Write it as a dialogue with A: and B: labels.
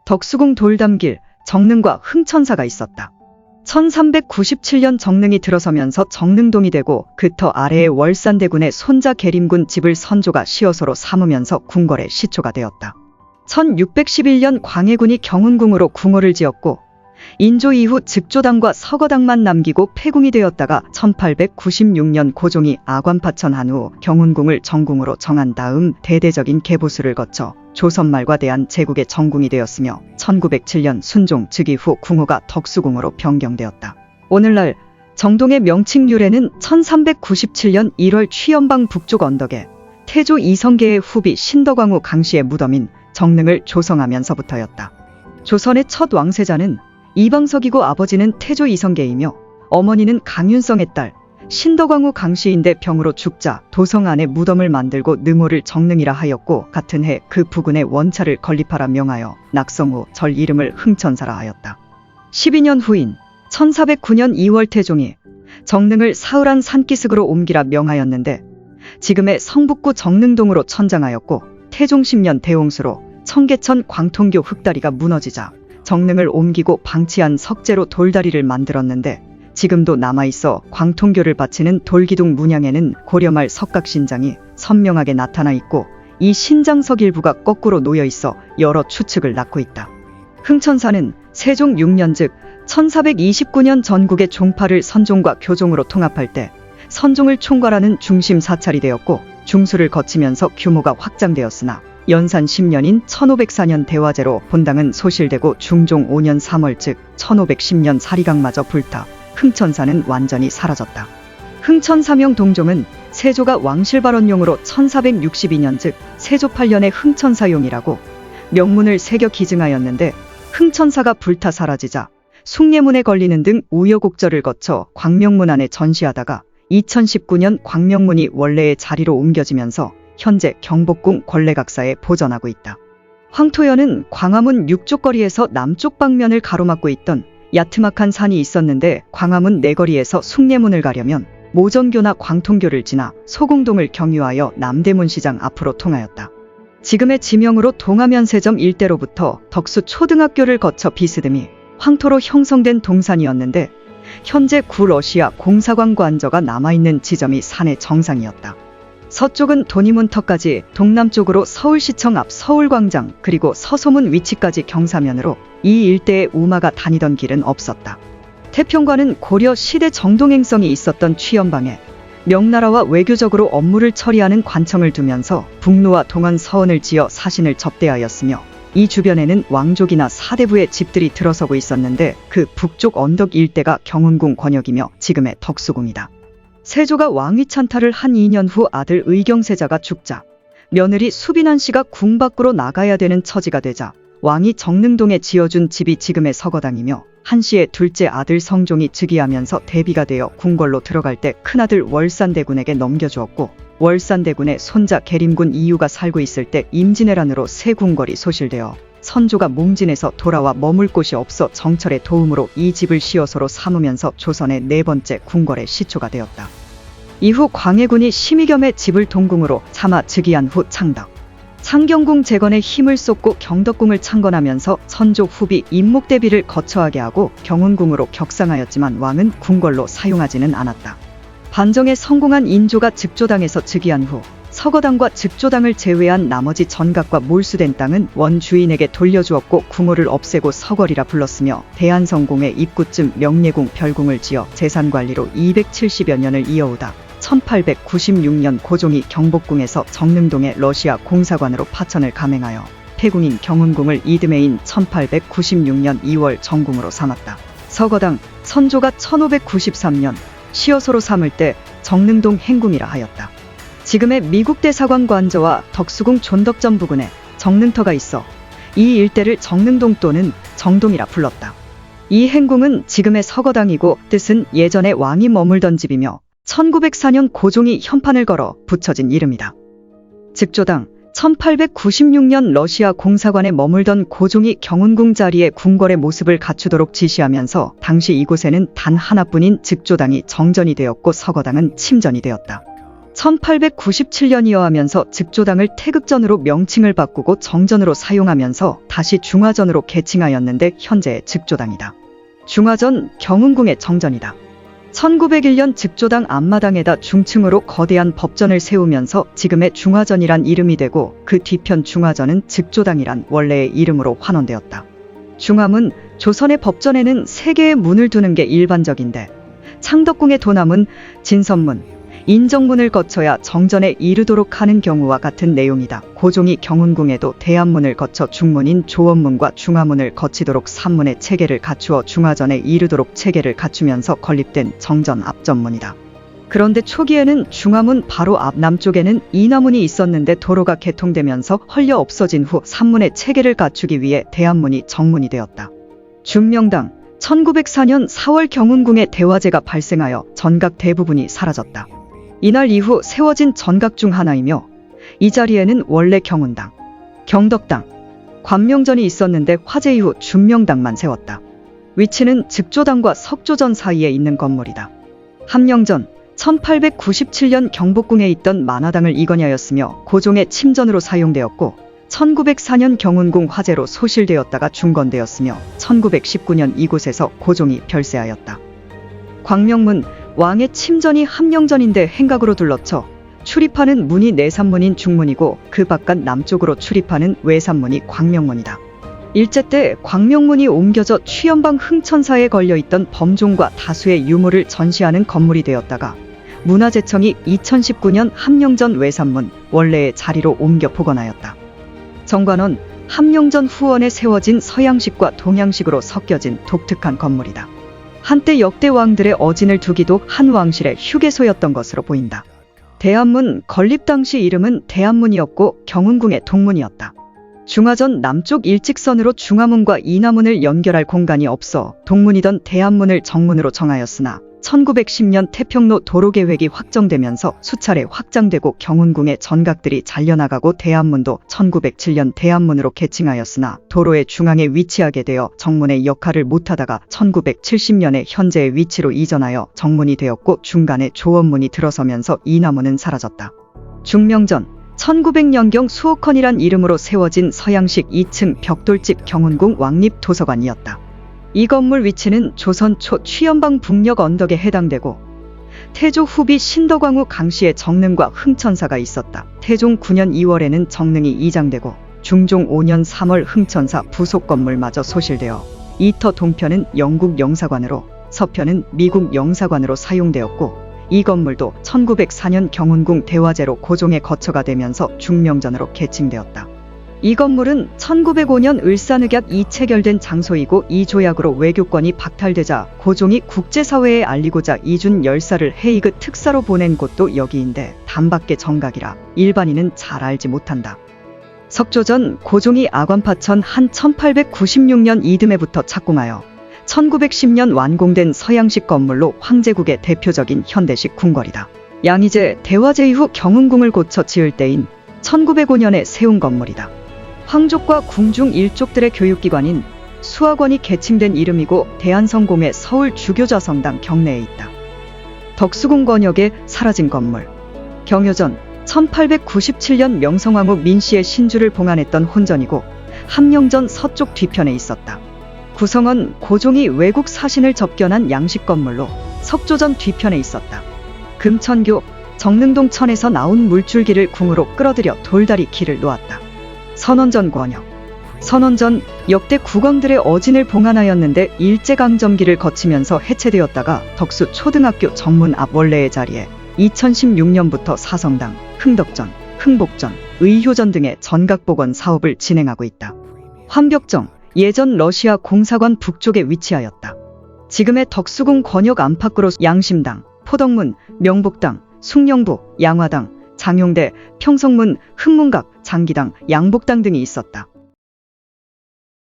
A: 덕수궁 돌담길, 정릉과 흥천사가 있었다. 1397년 정릉이 들어서면서 정릉동이 되고 그 터 아래의 월산대군의 손자 계림군 집을 선조가 시어소로 삼으면서 궁궐의 시초가 되었다. 1611년 광해군이 경운궁으로 궁궐을 지었고 인조 이후 즉조당과 서거당만 남기고 폐궁이 되었다가 1896년 고종이 아관파천한 후 경운궁을 정궁으로 정한 다음 대대적인 개보수를 거쳐 조선 말과 대한 제국의 정궁이 되었으며 1907년 순종 즉위 후 궁호가 덕수궁으로 변경되었다. 오늘날 정동의 명칭 유래는 1397년 1월 취연방 북쪽 언덕에 태조 이성계의 후비 신덕왕후 강씨의 무덤인 정릉을 조성하면서부터였다. 조선의 첫 왕세자는 이방석이고 아버지는 태조 이성계이며 어머니는 강윤성의 딸 신덕왕후 강씨인데 병으로 죽자 도성 안에 무덤을 만들고 능호를 정릉이라 하였고 같은 해 그 부근에 원차를 건립하라 명하여 낙성 후 절 이름을 흥천사라 하였다. 12년 후인 1409년 2월 태종이 정릉을 사흘한 산기슭으로 옮기라 명하였는데 지금의 성북구 정릉동으로 천장하였고 태종 10년 대홍수로 청계천 광통교 흙다리가 무너지자 정릉을 옮기고 방치한 석재로 돌다리를 만들었는데 지금도 남아있어 광통교를 바치는 돌기둥 문양에는 고려말 석각신장이 선명하게 나타나 있고 이 신장석 일부가 거꾸로 놓여있어 여러 추측을 낳고 있다. 흥천사는 세종 6년 즉 1429년 전국의 종파를 선종과 교종으로 통합할 때 선종을 총괄하는 중심 사찰이 되었고 중수를 거치면서 규모가 확장되었으나 연산 10년인 1504년 대화제로 본당은 소실되고 중종 5년 3월 즉 1510년 사리강마저 불타 흥천사는 완전히 사라졌다. 흥천사명 동종은 세조가 왕실발언용으로 1462년 즉 세조 8년에 흥천사용이라고 명문을 새겨 기증하였는데 흥천사가 불타 사라지자 숭례문에 걸리는 등 우여곡절을 거쳐 광명문 안에 전시하다가 2019년 광명문이 원래의 자리로 옮겨지면서 현재 경복궁 권례각사에 보존하고 있다. 황토연은 광화문 6쪽 거리에서 남쪽 방면을 가로막고 있던 야트막한 산이 있었는데 광화문 내거리에서 숭례문을 가려면 모전교나 광통교를 지나 소궁동을 경유하여 남대문 시장 앞으로 통하였다. 지금의 지명으로 동화면세점 일대로부터 덕수 초등학교를 거쳐 비스듬히 황토로 형성된 동산이었는데 현재 구 러시아 공사관 관저가 남아있는 지점이 산의 정상이었다. 서쪽은 도니문터까지, 동남쪽으로 서울시청 앞 서울광장 그리고 서소문 위치까지 경사면으로 이 일대에 우마가 다니던 길은 없었다. 태평관은 고려 시대 정동행성이 있었던 취연방에 명나라와 외교적으로 업무를 처리하는 관청을 두면서 북로와 동원 서원을 지어 사신을 접대하였으며 이 주변에는 왕족이나 사대부의 집들이 들어서고 있었는데 그 북쪽 언덕 일대가 경운궁 권역이며 지금의 덕수궁이다. 세조가 왕위 찬탈을 한 2년 후 아들 의경세자가 죽자 며느리 수빈한 씨가 궁 밖으로 나가야 되는 처지가 되자 왕이 정릉동에 지어준 집이 지금의 서거당이며 한 씨의 둘째 아들 성종이 즉위하면서 대비가 되어 궁궐로 들어갈 때 큰아들 월산대군에게 넘겨주었고 월산대군의 손자 계림군 이유가 살고 있을 때 임진왜란으로 새 궁궐이 소실되어 선조가 몽진에서 돌아와 머물 곳이 없어 정철의 도움으로 이 집을 시어소로 삼으면서 조선의 네 번째 궁궐의 시초가 되었다. 이후 광해군이 심의겸의 집을 동궁으로 삼아 즉위한 후 창덕, 창경궁 재건에 힘을 쏟고 경덕궁을 창건하면서 선조 후비 임목대비를 거처하게 하고 경운궁으로 격상하였지만 왕은 궁궐로 사용하지는 않았다. 반정에 성공한 인조가 즉조당에서 즉위한 후 서거당과 즉조당을 제외한 나머지 전각과 몰수된 땅은 원주인에게 돌려주었고 궁호를 없애고 서거리라 불렀으며 대한성공의 입구쯤 명례궁 별궁을 지어 재산관리로 270여 년을 이어오다 1896년 고종이 경복궁에서 정릉동의 러시아 공사관으로 파천을 감행하여 폐궁인 경운궁을 이듬해인 1896년 2월 정궁으로 삼았다. 서거당, 선조가 1593년 시어소로 삼을 때 정릉동 행궁이라 하였다. 지금의 미국 대사관 관저와 덕수궁 존덕전 부근에 정릉터가 있어 이 일대를 정릉동 또는 정동이라 불렀다. 이 행궁은 지금의 서거당이고 뜻은 예전에 왕이 머물던 집이며 1904년 고종이 현판을 걸어 붙여진 이름이다. 즉조당, 1896년 러시아 공사관에 머물던 고종이 경운궁 자리에 궁궐의 모습을 갖추도록 지시하면서 당시 이곳에는 단 하나뿐인 즉조당이 정전이 되었고 서거당은 침전이 되었다. 1897년이어 하면서 즉조당을 태극전으로 명칭을 바꾸고 정전으로 사용하면서 다시 중화전으로 개칭하였는데 현재의 즉조당이다. 중화전 경운궁의 정전이다. 1901년 즉조당 앞마당에다 중층으로 거대한 법전을 세우면서 지금의 중화전이란 이름이 되고 그 뒤편 중화전은 즉조당이란 원래의 이름으로 환원되었다. 중화문, 조선의 법전에는 3개의 문을 두는 게 일반적인데 창덕궁의 도남문, 진선문, 인정문을 거쳐야 정전에 이르도록 하는 경우와 같은 내용이다. 고종이 경운궁에도 대암문을 거쳐 중문인 조원문과 중화문을 거치도록 3문의 체계를 갖추어 중화전에 이르도록 체계를 갖추면서 건립된 정전 앞전문이다. 그런데 초기에는 중화문 바로 앞 남쪽에는 인화문이 있었는데 도로가 개통되면서 헐려 없어진 후 3문의 체계를 갖추기 위해 대암문이 정문이 되었다. 중명당 1904년 4월 경운궁에 대화재가 발생하여 전각 대부분이 사라졌다. 이날 이후 세워진 전각 중 하나이며 이 자리에는 원래 경운당, 경덕당, 관명전이 있었는데 화재 이후 중명당만 세웠다. 위치는 즉조당과 석조전 사이에 있는 건물이다. 함령전 1897년 경복궁에 있던 만화당을 이건하였으며 고종의 침전으로 사용되었고 1904년 경운궁 화재로 소실되었다가 중건되었으며 1919년 이곳에서 고종이 별세하였다. 광명문 왕의 침전이 함령전인데 행각으로 둘러쳐 출입하는 문이 내산문인 중문이고 그 바깥 남쪽으로 출입하는 외산문이 광명문이다. 일제 때 광명문이 옮겨져 취연방 흥천사에 걸려있던 범종과 다수의 유물을 전시하는 건물이 되었다가 문화재청이 2019년 함령전 외산문 원래의 자리로 옮겨 복원하였다. 정관원 함령전 후원에 세워진 서양식과 동양식으로 섞여진 독특한 건물이다. 한때 역대 왕들의 어진을 두기도 한 왕실의 휴게소였던 것으로 보인다. 대암문 건립 당시 이름은 대암문이었고 경운궁의 동문이었다. 중화전 남쪽 일직선으로 중화문과 인화문을 연결할 공간이 없어 동문이던 대암문을 정문으로 정하였으나 1910년 태평로 도로계획이 확정되면서 수차례 확장되고 경운궁의 전각들이 잘려나가고 대암문도 1907년 대암문으로 개칭하였으나 도로의 중앙에 위치하게 되어 정문의 역할을 못하다가 1970년에 현재의 위치로 이전하여 정문이 되었고 중간에 조원문이 들어서면서 인화문은 사라졌다. 중명전 1900년경 수옥헌이란 이름으로 세워진 서양식 2층 벽돌집 경운궁 왕립 도서관이었다. 이 건물 위치는 조선 초 취연방 북녘 언덕에 해당되고 태조 후비 신덕왕후 강씨의 정릉과 흥천사가 있었다. 태종 9년 2월에는 정릉이 이장되고 중종 5년 3월 흥천사 부속 건물마저 소실되어 이터 동편은 영국 영사관으로 서편은 미국 영사관으로 사용되었고 이 건물도 1904년 경운궁 대화재로 고종의 거처가 되면서 중명전으로 개칭되었다. 이 건물은 1905년 을사늑약 이체결된 장소이고 이 조약으로 외교권이 박탈되자 고종이 국제사회에 알리고자 이준 열사를 헤이그 특사로 보낸 곳도 여기인데 단밖에 정각이라 일반인은 잘 알지 못한다. 석조전 고종이 아관파천 한 1896년 이듬해부터 착공하여 1910년 완공된 서양식 건물로 황제국의 대표적인 현대식 궁궐이다. 양희제 대화제 이후 경운궁을 고쳐 지을 때인 1905년에 세운 건물이다. 황족과 궁중 일족들의 교육기관인 수학원이 개칭된 이름이고 대한성공회 서울 주교자성당 경내에 있다. 덕수궁 권역에 사라진 건물. 경효전 1897년 명성황후 민씨의 신주를 봉안했던 혼전이고 함령전 서쪽 뒤편에 있었다. 구성원 고종이 외국 사신을 접견한 양식 건물로 석조전 뒤편에 있었다. 금천교 정릉동 천에서 나온 물줄기를 궁으로 끌어들여 돌다리 길을 놓았다. 선원전 권역. 선원전 역대 국왕들의 어진을 봉안하였는데 일제강점기를 거치면서 해체되었다가 덕수 초등학교 정문 앞 원래의 자리에 2016년부터 사성당, 흥덕전, 흥복전, 의효전 등의 전각복원 사업을 진행하고 있다. 환벽정 예전 러시아 공사관 북쪽에 위치하였다. 지금의 덕수궁 권역 안팎으로 양심당, 포덕문, 명복당, 숭령부, 양화당, 장용대, 평성문, 흑문각, 장기당, 양복당 등이 있었다.